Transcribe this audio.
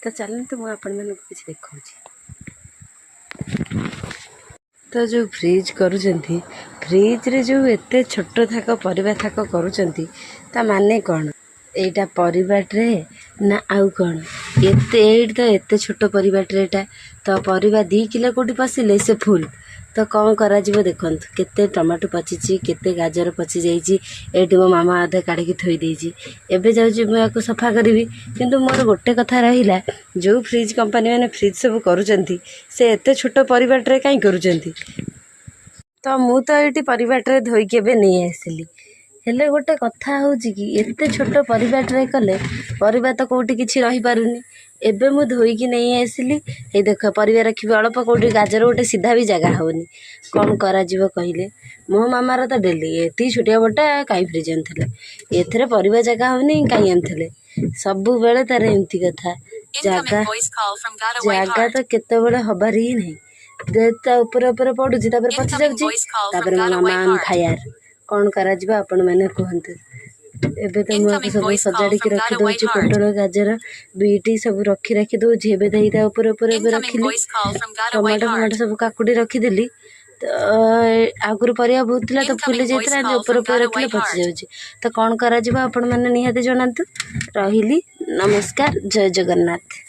तो चलते मुझे किसी देखा तो जो फ्रिज करुँच फ्रिज रे जो एते छोट थाक परिबा थाक करुँच ता माने कौन एटा परिबा ट्रे ना आउ कौन एते तो एते छोट परिबा ट्रेटा तो परिबा 2 किलो कोटी पशिले से फुल तो कौन करा जीवो देखंतु केते टमाटो पचिची केते गाजर पचि जाइची एटी मो मामा अधे काढ़ी थोई देइची एबे जाउची मैं याको सफा करिवि किंतु मोर गोटे कथा रहिला जो फ्रिज कंपनी माने फ्रिज सब करूचंती से एते छोट परिबा ट्रे काई करूचंती तो मु तो एटी परिबा ट्रे धोई के बे नहीं आसिली हेले गोटे कथा होची कि एते छोट परिबा ट्रे कले परिबा तो कोठी किछि रही पारुनी एबे मु धोईकी नहीं आसिली ए देख परिबा रखिबे अल्प कोठी गाजर गोटे सीधा भी जगह होनी कौन करा जीवो कहिले मो मामार तो डेली एती छुटिया बटा काई फ्रिज आनथिले एथरे परिबा जगह होनी काई आनथिले सबु बेले तार एमती कथा जगह तो केते बेले हबार ही नहीं देता ऊपर ऊपर पडुची तापर पछि जाउची तापर मामा ऑन फायर कौन करा जीवो आपण माने कहंतु एबे तो मुझे सब सजाड़ी के रखी दउची पोटल गाजर बीटी सब रखी दउची एबे दईता ऊपर ऊपर एबे रखिली टमाटो फमाटो सब काकुड़ी रखी देली तो आगुर परिया बहुत थिला तो फुली जाइतला ऊपर ऊपर रखले पचि जाउची तो कौन करा जीवो आपण माने निहाते जणांतु रहिली नमस्कार जय जगन्नाथ।